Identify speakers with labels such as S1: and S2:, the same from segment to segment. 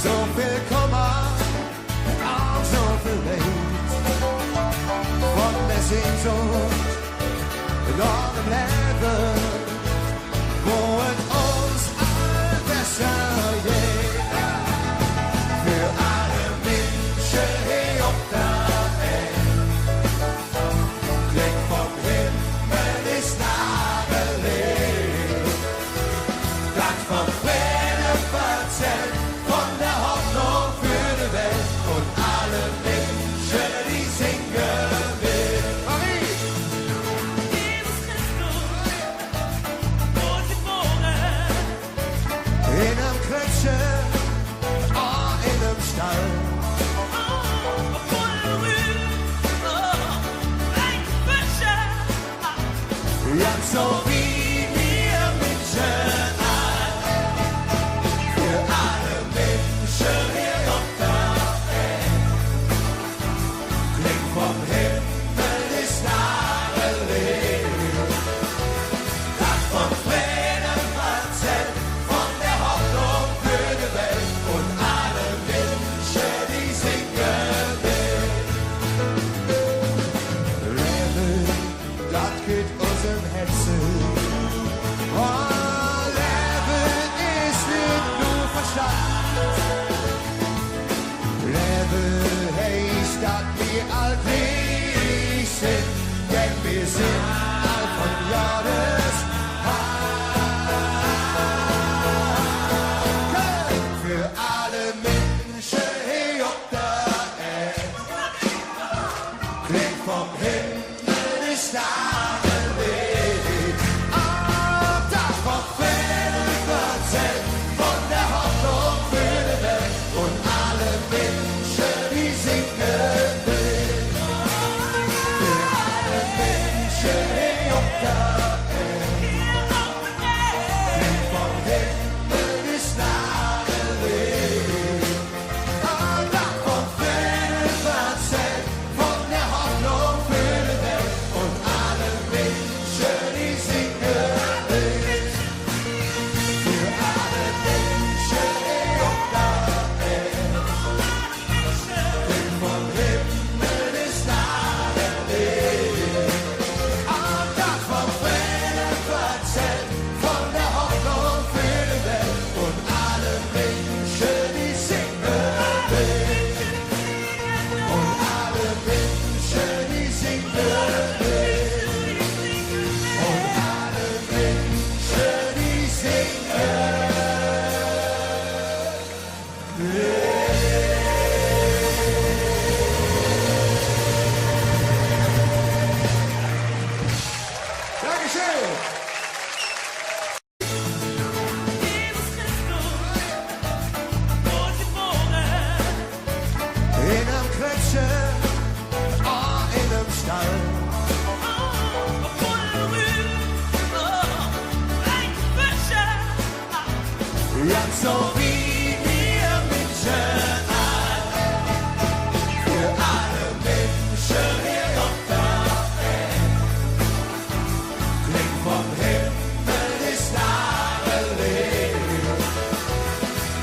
S1: So viel Kummer und so viel Leid, von der Sehnsucht in eurem Leben, wo es uns allen besser geht. Für alle Menschen hier auf der Welt, Blick vom Himmel ist nahegelegt. Dank vom Frieden verzählt, von der Hoffnung für die Welt und alle Menschen, die singen will. Marie!
S2: Jesus Christus, wurde geboren.
S1: In einem Krötchen, in einem Stall. Ja, so wie wir Menschen alle, für alle Menschen hier auf der Welt. Klingt vom Himmel ist nahegelegt. Das vom Frieden verzählt, von der Hoffnung für die Welt und alle Menschen, die singen will. Leben, das geht uns im Herzen. Oh, Leben ist nicht nur Verstand. Leben heißt, dass wir allmählich sind, denn wir sind all von Gottes Hand. Für alle Menschen hier auf der Erde, klingt vom Himmel ist nahegelegt. Das vom Frieden verzählt, von der Hoffnung für die Welt und alle Menschen, die singen will. Für alle Menschen hier auf der Erde, klingt vom Himmel ist nahegelegt. Das vom Frieden verzählt, von der Hoffnung für die Welt und alle Menschen, die singen will. Für alle Menschen hier auf der Welt, klingt vom Himmel ist nahegelegt. Das vom Frieden verzählt, von der Hoffnung für die Welt und alle Menschen, die singen will. Und alle Menschen, die singen will. Und alle Menschen, die singen will. Dankeschön.
S2: Jesus Christus, wurde geboren.
S1: In einem Krötchen, in einem Stall. Ja, so wie wir Menschen alle, für alle Menschen hier auf der Welt. Klingt vom Himmel ist nahegelegt.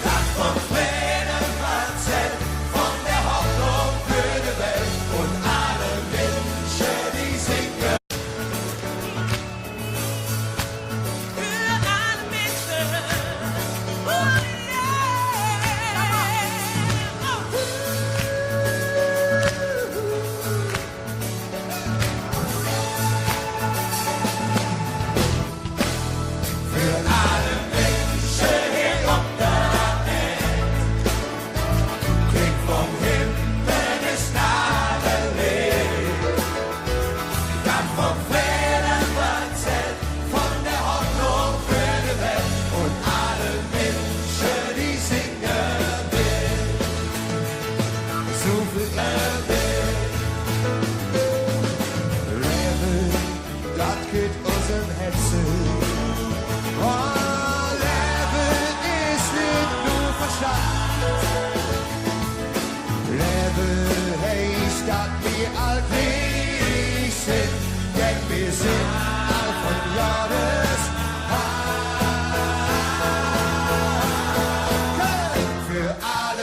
S1: Das vom Frieden verzählt, von der Hoffnung für die Welt und alle Menschen, die singen.
S2: Für alle Menschen, oh yeah.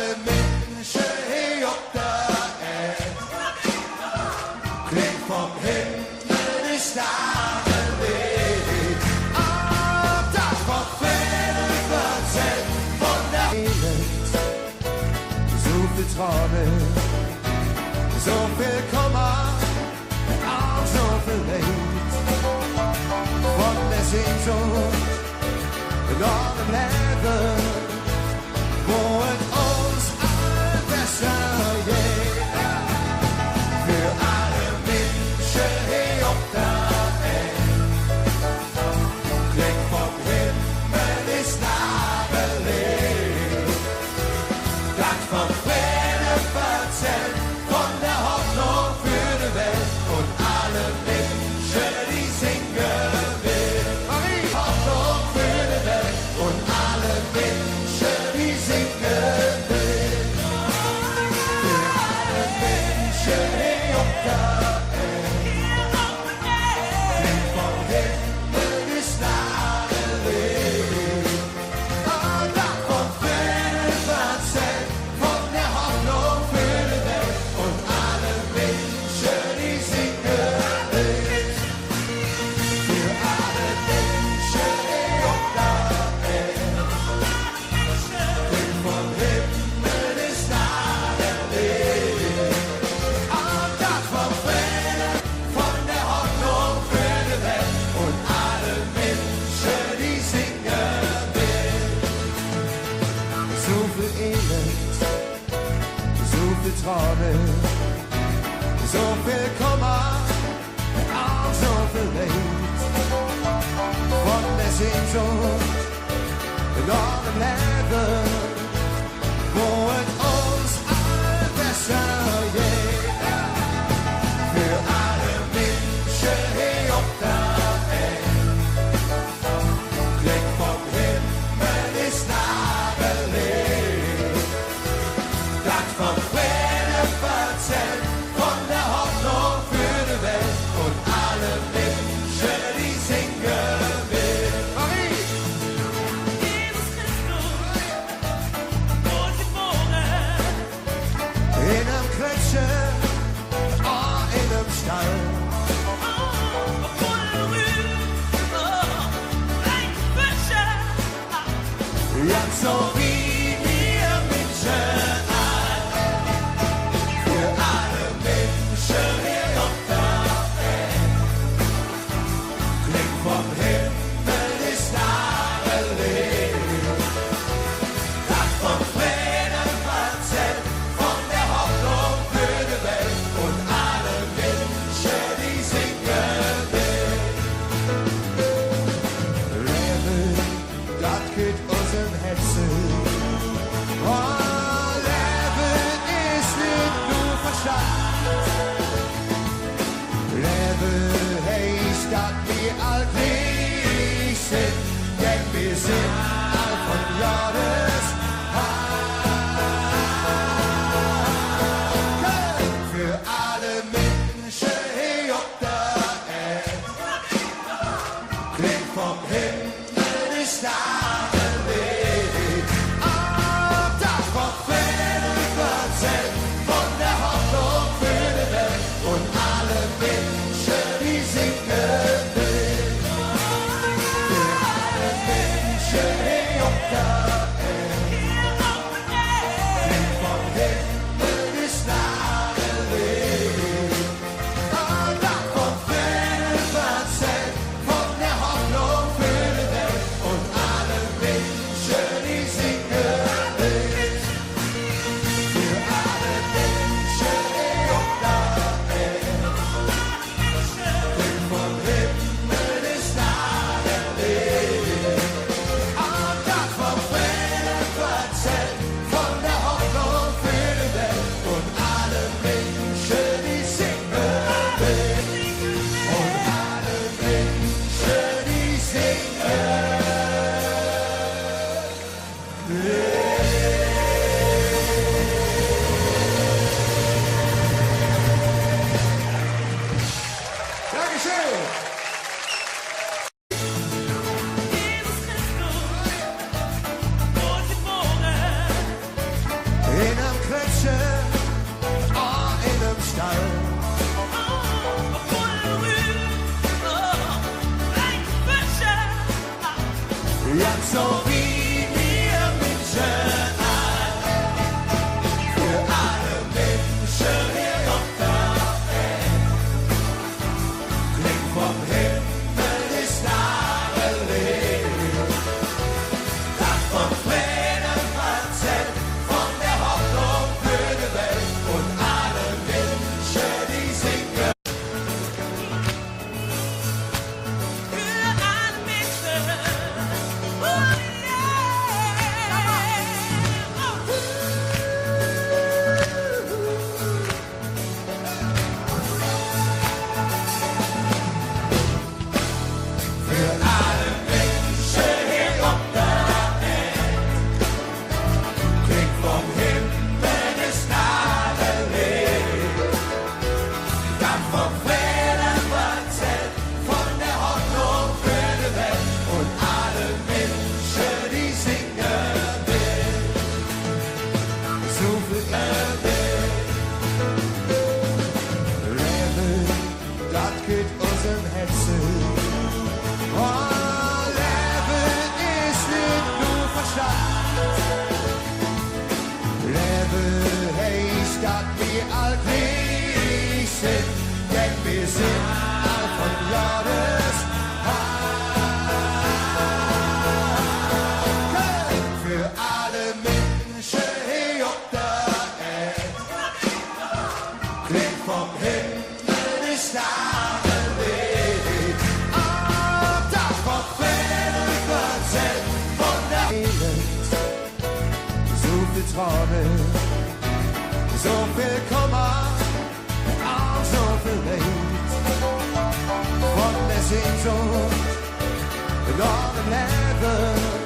S1: alle Menschen hier auf der Erde. Klingt vom Himmel die Starrenlied. Das von vielen erzählt von der Elend. So viel Trauer, so viel Kummer, auch so viel Leid. Von der Sehnsucht in eurem Leben, wo es uns allen besser geht. Für alle Menschen hier auf der Welt, klingt vom Himmel ist Nabellied. Das vom Frieden erzählt, von der Hoffnung für die Welt und alle Menschen, die singen will. Hoffnung für die Welt und alle Menschen, die singen will. Für alle Menschen hier auf der Welt, klingt vom Himmel ist Nabellied. Und das vom Frieden erzählt, von der Hoffnung für die Welt und alle Menschen, die singen will. Für alle Menschen hier auf der Welt, klingt vom Himmel ist Nabellied. Und das vom Frieden, von der Hoffnung für die Welt und alle Menschen, die singen will. So viel Elend, so viel Trauer, so viel Kummer, auch so viel Leid. Von der Sehnsucht in eurem Leben, wo es uns allen besser geht. Für alle Menschen hier auf der Welt, klingt vom Himmel ist Nabellied. Das vom Frieden erzählt, von der Hoffnung für die Welt und alle Menschen, die singen will. Marie!
S2: Jesus Christus, Gott geboren.
S1: In einem Klötzchen, in einem Stall. Ja, so wie wir Menschen alle, für alle Menschen hier auf der Welt, klingt vom Himmel ist Nabellied. Das vom Frieden erzählt, von der Hoffnung für die Welt und alle Menschen, die singen will. Leben, das geht uns im Herzen. Oh, Leben ist nicht nur Verstand. Leben heißt, dass wir allgleich sind, denn wir sind all von Gottes Hand. Für alle Menschen hier auf der Erde, klingt vom Himmel ist Nabellied. Das vom Frieden erzählt, von der Hoffnung für die Welt und alle Menschen, die singen will. Für alle Menschen hier auf der Erde, klingt vom Himmel ist Nabellied. Das vom Frieden erzählt, von der Hoffnung für die Welt und alle Menschen, die singen will. Für alle Menschen hier auf der Welt, klingt vom Himmel ist Nabellied. Das vom Frieden erzählt, von der Hoffnung für die Freude, so viel Kummer, auch so viel Leid. Von der Sehnsucht, in eurem Leben